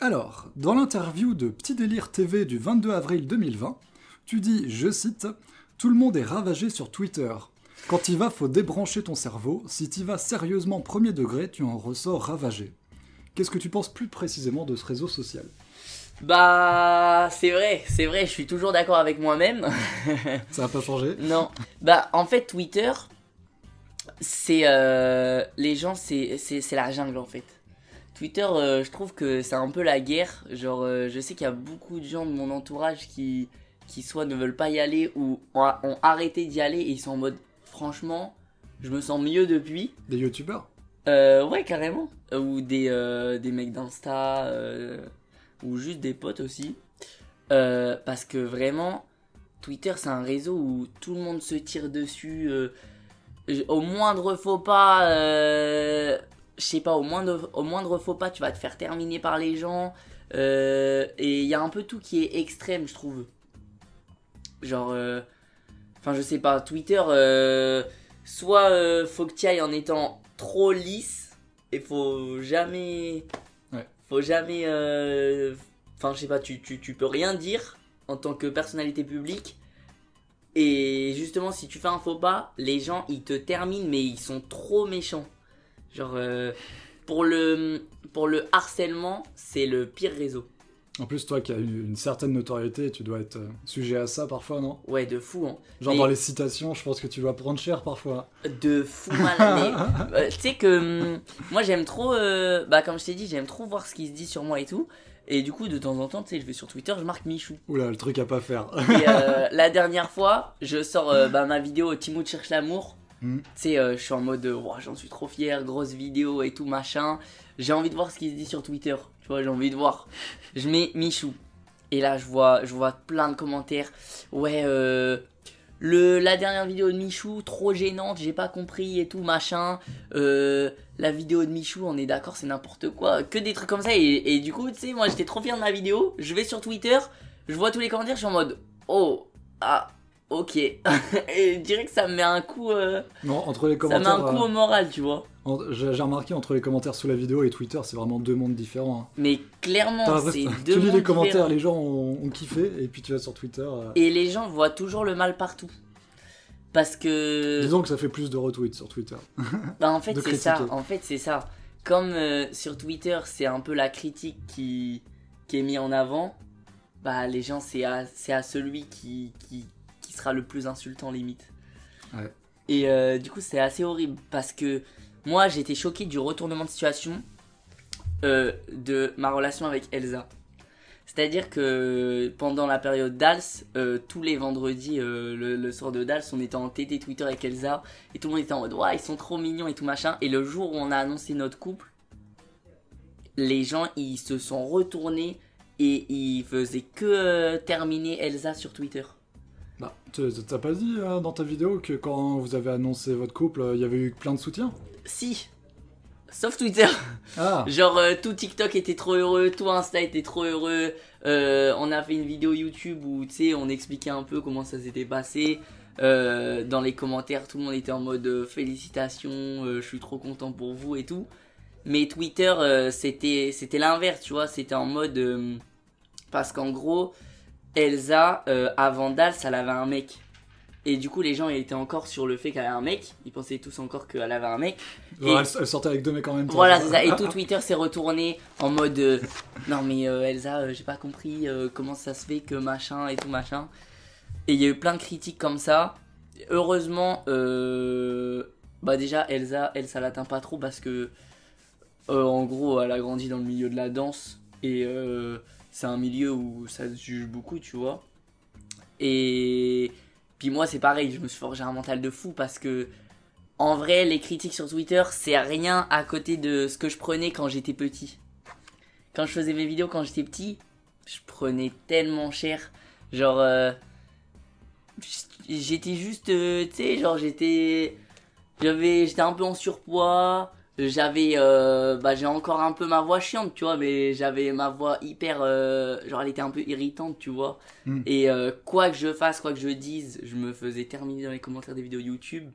Alors, dans l'interview de Petit Délire TV du 22 avril 2020, tu dis, je cite, « Tout le monde est ravagé sur Twitter. Quand t'y vas, faut débrancher ton cerveau. Si t'y vas sérieusement premier degré, tu en ressors ravagé. » Qu'est-ce que tu penses plus précisément de ce réseau social ? Bah, c'est vrai, je suis toujours d'accord avec moi-même. Ça n'a pas changé ? Non. Bah, en fait, Twitter, c'est... les gens, c'est la jungle, en fait. Twitter, je trouve que c'est un peu la guerre. Genre, je sais qu'il y a beaucoup de gens de mon entourage qui soit ne veulent pas y aller ou ont arrêté d'y aller et ils sont en mode, franchement, je me sens mieux depuis. Des youtubeurs ? Ouais, carrément. Ou des mecs d'Insta, ou juste des potes aussi. Parce que vraiment, Twitter, c'est un réseau où tout le monde se tire dessus. Au moindre faux pas, je sais pas, au moindre faux pas, tu vas te faire terminer par les gens. Et il y a un peu tout qui est extrême, je trouve. Genre, enfin, je sais pas, Twitter, soit faut que tu ailles en étant trop lisse, et faut jamais. Ouais. Faut jamais. Enfin, je sais pas, tu peux rien dire en tant que personnalité publique. Et justement, si tu fais un faux pas, les gens ils te terminent, mais ils sont trop méchants. Genre, pour le harcèlement, c'est le pire réseau. En plus, toi qui as une certaine notoriété, tu dois être sujet à ça parfois, non ? Ouais, de fou, hein. Genre Mais dans les citations, je pense que tu vas prendre cher parfois. de fou malade. Mais tu sais que moi j'aime trop, bah comme je t'ai dit, j'aime trop voir ce qui se dit sur moi et tout. Et du coup, de temps en temps, tu sais, je vais sur Twitter, je marque Michou. Oula, le truc à pas faire. Et la dernière fois, je sors ma vidéo Timothée cherche l'amour. Tu sais, je suis en mode, wow, j'en suis trop fier, grosse vidéo et tout machin. J'ai envie de voir ce qui se dit sur Twitter. Tu vois, j'ai envie de voir. Je mets Michou. Et là, je vois plein de commentaires. Ouais, la dernière vidéo de Michou, trop gênante, j'ai pas compris et tout machin. La vidéo de Michou, on est d'accord, c'est n'importe quoi. Que des trucs comme ça. Et du coup, tu sais, moi j'étais trop fier de ma vidéo. Je vais sur Twitter, je vois tous les commentaires, je suis en mode, oh, ah. Ok, et je dirais que ça me met un coup. Non, entre les Ça commentaires. met un coup au moral, tu vois. J'ai remarqué entre les commentaires sous la vidéo et Twitter, c'est vraiment deux mondes différents. Hein. Mais clairement, c'est deux tu lis mondes les commentaires, différents. les gens ont kiffé, et puis tu vas sur Twitter. Et les gens voient toujours le mal partout. Parce que. Disons que ça fait plus de retweets sur Twitter. Bah, en fait, de c'est ça. critiquer. En fait, c'est ça. Comme sur Twitter, c'est un peu la critique qui est mise en avant. Bah, les gens, c'est à celui qui sera le plus insultant, limite. Ouais. Et du coup, c'est assez horrible. Parce que moi, j'ai été choqué du retournement de situation de ma relation avec Elsa. C'est-à-dire que pendant la période d'Als, tous les vendredis, le soir de Dals, on était en TT Twitter avec Elsa. Et tout le monde était en mode, ouais, ils sont trop mignons et tout machin. Et le jour où on a annoncé notre couple, les gens, ils se sont retournés et ils faisaient que terminer Elsa sur Twitter. Bah, t'as pas dit dans ta vidéo que quand vous avez annoncé votre couple, il y avait eu plein de soutien ? Si, sauf Twitter. Ah. Genre tout TikTok était trop heureux, tout Insta était trop heureux. On a fait une vidéo YouTube où tu sais on expliquait un peu comment ça s'était passé. Dans les commentaires tout le monde était en mode félicitations, je suis trop content pour vous et tout. Mais Twitter c'était l'inverse, tu vois, c'était en mode parce qu'en gros Elsa avant Dals elle avait un mec. Et du coup les gens ils étaient encore sur le fait qu'elle avait un mec. Ils pensaient tous encore qu'elle avait un mec. Genre, elle sortait avec deux mecs en même temps. Voilà c'est ça. Et tout Twitter s'est retourné en mode non mais Elsa j'ai pas compris comment ça se fait que machin et tout machin. Et il y a eu plein de critiques comme ça. Heureusement bah déjà Elsa elle ça l'atteint pas trop parce que en gros elle a grandi dans le milieu de la danse. Et c'est un milieu où ça se juge beaucoup tu vois. Et puis moi c'est pareil, je me suis forgé un mental de fou parce que en vrai les critiques sur Twitter c'est rien à côté de ce que je prenais quand j'étais petit. Quand je faisais mes vidéos quand j'étais petit, je prenais tellement cher. Genre j'étais juste tu sais genre j'étais un peu en surpoids. J'avais j'ai encore un peu ma voix chiante tu vois, mais j'avais ma voix hyper genre elle était un peu irritante tu vois. Et quoi que je fasse, quoi que je dise, je me faisais terminer dans les commentaires des vidéos YouTube.